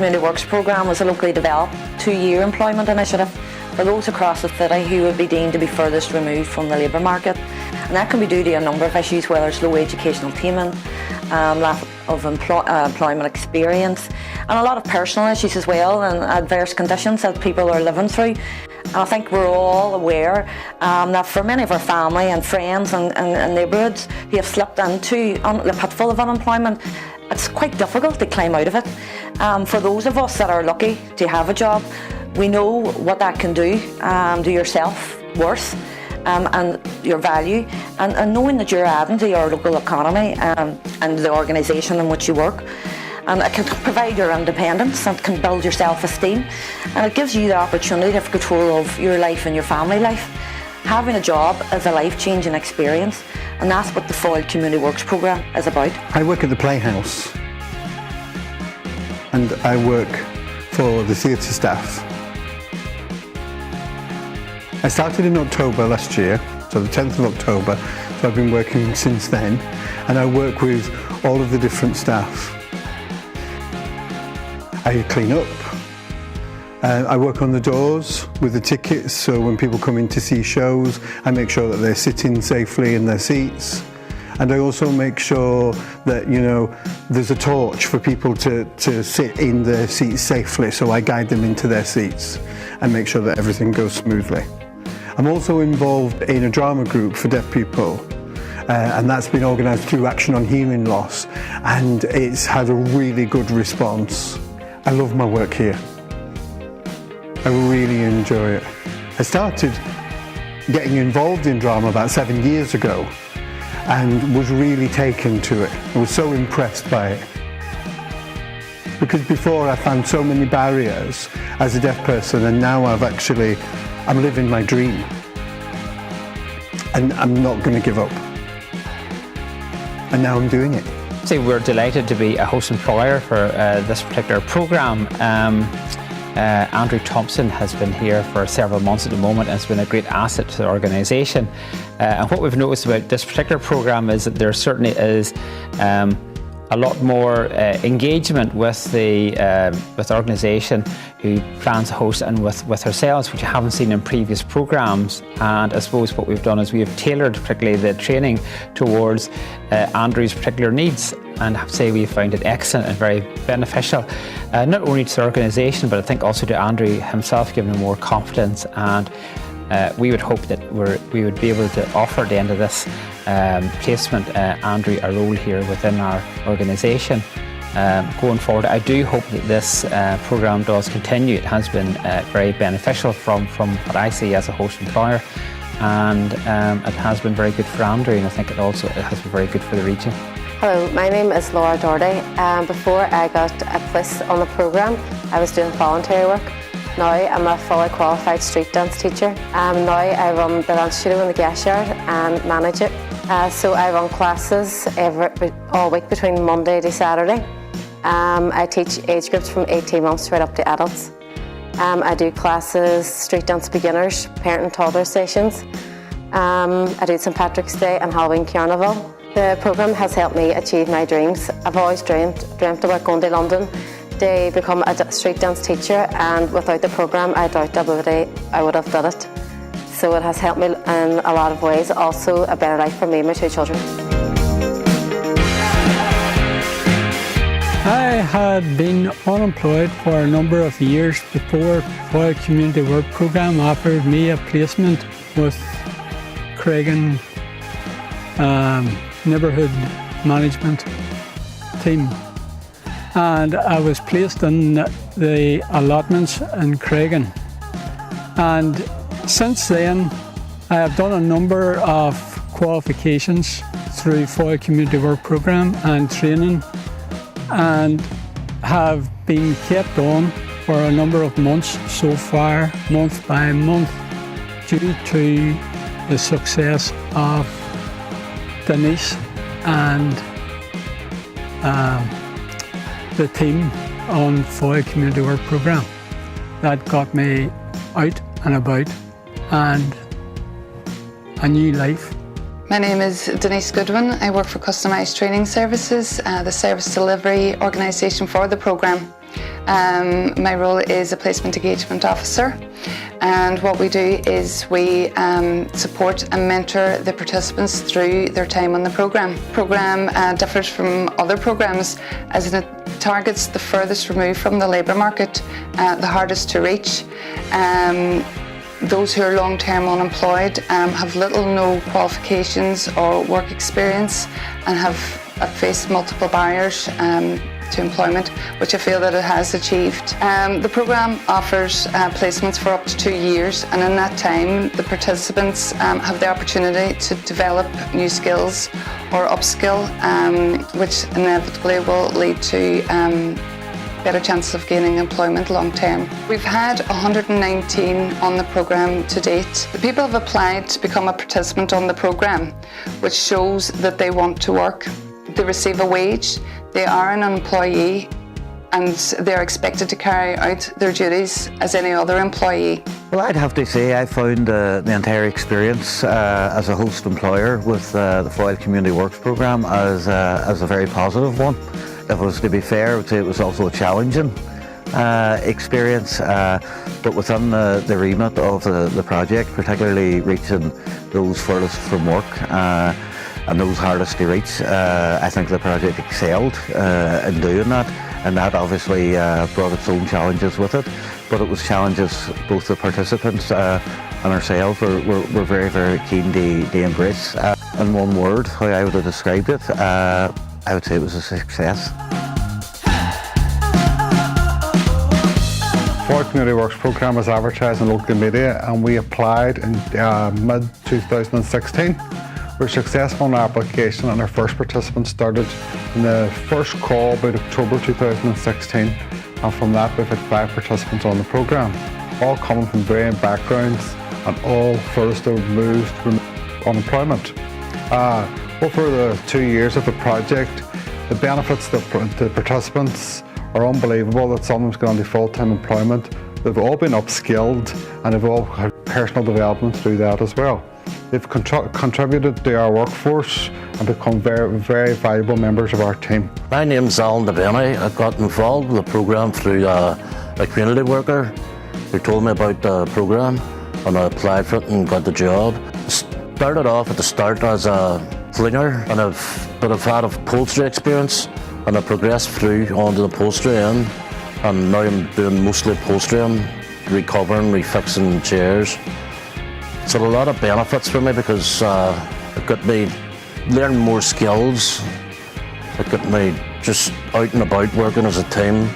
Community Works programme was a locally developed 2-year employment initiative for those across the city who would be deemed to be furthest removed from the labour market. And that can be due to a number of issues, whether it's low educational attainment, lack of employment experience, and a lot of personal issues as well, and adverse conditions that people are living through. And I think we're all aware that for many of our family and friends and neighbourhoods who have slipped into the pitfall of unemployment, it's quite difficult to climb out of it. For those of us that are lucky to have a job, we know what that can do to your self-worth and your value, and knowing that you're adding to your local economy and the organisation in which you work. And it can provide your independence and can build your self-esteem, and it gives you the opportunity to have control of your life and your family life. Having a job is a life-changing experience, and that's what the Fcwp Community Works programme is about. I work at the Playhouse, and I work for the theatre staff. I started in October last year, so the 10th of October, so I've been working since then, and I work with all of the different staff. I clean up, I work on the doors with the tickets, so when people come in to see shows, I make sure that they're sitting safely in their seats. And I also make sure that, you know, there's a torch for people to sit in their seats safely, so I guide them into their seats and make sure that everything goes smoothly. I'm also involved in a drama group for deaf people, and that's been organised through Action on Hearing Loss, and it's had a really good response. I love my work here. I really enjoy it. I started getting involved in drama about 7 years ago and was really taken to it. I was so impressed by it. Because before I found so many barriers as a deaf person, and now I'm living my dream. And I'm not going to give up. And now I'm doing it. So we're delighted to be a host employer for this particular programme. Andrew Thompson has been here for several months at the moment and has been a great asset to the organisation. And what we've noticed about this particular programme is that there certainly is a lot more engagement with the organisation who plans to host, and with ourselves, which you haven't seen in previous programmes. And I suppose what we've done is we have tailored particularly the training towards Andrew's particular needs, and I have to say we found it excellent and very beneficial, not only to the organisation but I think also to Andrew himself, giving him more confidence. And we would hope that we would be able to offer at the end of this placement Andrew a role here within our organisation. Going forward, I do hope that this programme does continue. It has been very beneficial from what I see as a host employer, and it has been very good for Andrew, and I think it has been very good for the region. Hello, my name is Laura Doherty. Before I got a place on the programme, I was doing voluntary work. Now I'm a fully qualified street dance teacher. Now I run the dance studio in the guest yard and manage it. So I run classes all week between Monday to Saturday. I teach age groups from 18 months right up to adults. I do classes, street dance beginners, parent and toddler sessions. I do St Patrick's Day and Halloween Carnival. The programme has helped me achieve my dreams. I've always dreamt about going to London to become a street dance teacher, and without the programme I doubt I would have done it. So it has helped me in a lot of ways, also a better life for me and my 2 children. I had been unemployed for a number of years before Fcwp Community Work Programme offered me a placement with Craigan Neighbourhood Management Team. And I was placed in the allotments in Craigan. And since then, I have done a number of qualifications through Fcwp Community Work Programme and training, and have been kept on for a number of months so far, month by month, due to the success of Denise and the team on Fcwp Community Work Programme. That got me out and about and a new life. My name is Denise Goodwin. I work for Customised Training Services, the service delivery organisation for the programme. My role is a placement engagement officer, and what we do is we support and mentor the participants through their time on the programme. The programme differs from other programmes as it targets the furthest removed from the labour market, the hardest to reach. Those who are long-term unemployed, have little or no qualifications or work experience, and have faced multiple barriers to employment, which I feel that it has achieved. The programme offers placements for up to 2 years, and in that time the participants have the opportunity to develop new skills or upskill, which inevitably will lead to better chances of gaining employment long term. We've had 119 on the programme to date. The people have applied to become a participant on the programme, which shows that they want to work. They receive a wage, they are an employee, and they're expected to carry out their duties as any other employee. Well, I'd have to say I found the entire experience as a host employer with the Foyle Community Works programme as a very positive one. If it was to be fair, I would say it was also a challenging experience, but within the remit of the project, particularly reaching those furthest from work and those hardest to reach, I think the project excelled in doing that, and that obviously brought its own challenges with it, but it was challenges both the participants and ourselves were very, very keen to embrace. In one word, how I would have described it, I would say it was a success. Foyle Community Works programme was advertised in local media, and we applied in mid-2016. We were successful in our application, and our first participants started in the first call about October 2016, and from that we've had 5 participants on the programme, all coming from varying backgrounds and all furthest removed from unemployment. Over the 2 years of the project, the benefits to the participants are unbelievable. That some of them's gone to full-time employment. They've all been upskilled, and they've all had personal development through that as well. They've contributed to our workforce and become very, very valuable members of our team. My name's Alan Devaney. I got involved with the programme through a community worker who told me about the programme, and I applied for it and got the job. Started off at the start as a flinger, and I've had upholstery experience, and I progressed through onto the upholstery end, and now I'm doing mostly upholstery and recovering, refixing chairs. It's had a lot of benefits for me because it got me learning more skills. It got me just out and about working as a team.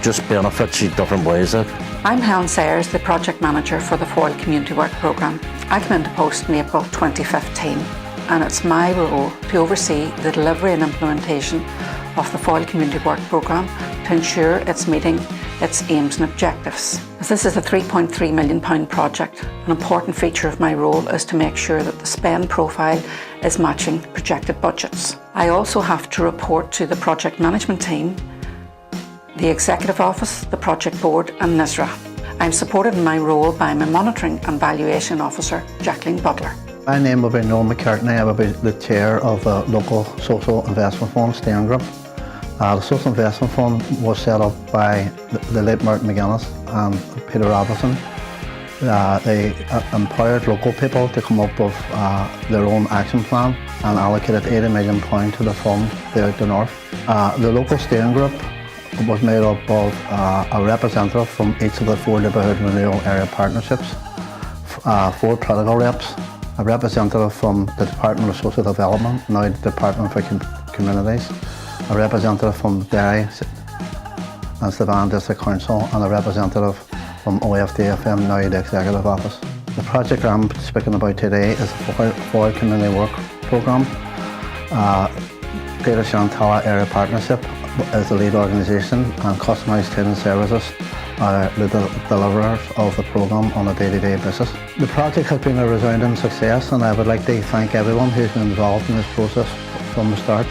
Just benefits you different ways. I'm Helen Sayers, the project manager for the Foyle Community Work programme. I came into post in April 2015, and it's my role to oversee the delivery and implementation of the Foyle Community Work programme to ensure it's meeting its aims and objectives. As this is a £3.3 million project, an important feature of my role is to make sure that the spend profile is matching projected budgets. I also have to report to the project management team, the Executive Office, the Project Board and NISRA. I'm supported in my role by my Monitoring and Valuation Officer, Jacqueline Butler. My name will be Noel McCartney. I will be the chair of the local social investment fund steering group. The social investment fund was set up by the late Martin McGuinness and Peter Robinson. They empowered local people to come up with their own action plan and allocated £80 million to the fund throughout the north. The local steering group was made up of a representative from each of the 4 neighbourhood renewal area partnerships, 4 political reps, a representative from the Department of Social Development, now the Department for Communities, a representative from Derry and Stavanger District Council, and a representative from OFDFM, now the Executive Office. The project I'm speaking about today is the Foyle Community Work programme. Greater Shantala Area Partnership is the lead organisation, and customised training services are the deliverers of the programme on a day-to-day basis. The project has been a resounding success, and I would like to thank everyone who's been involved in this process from the start.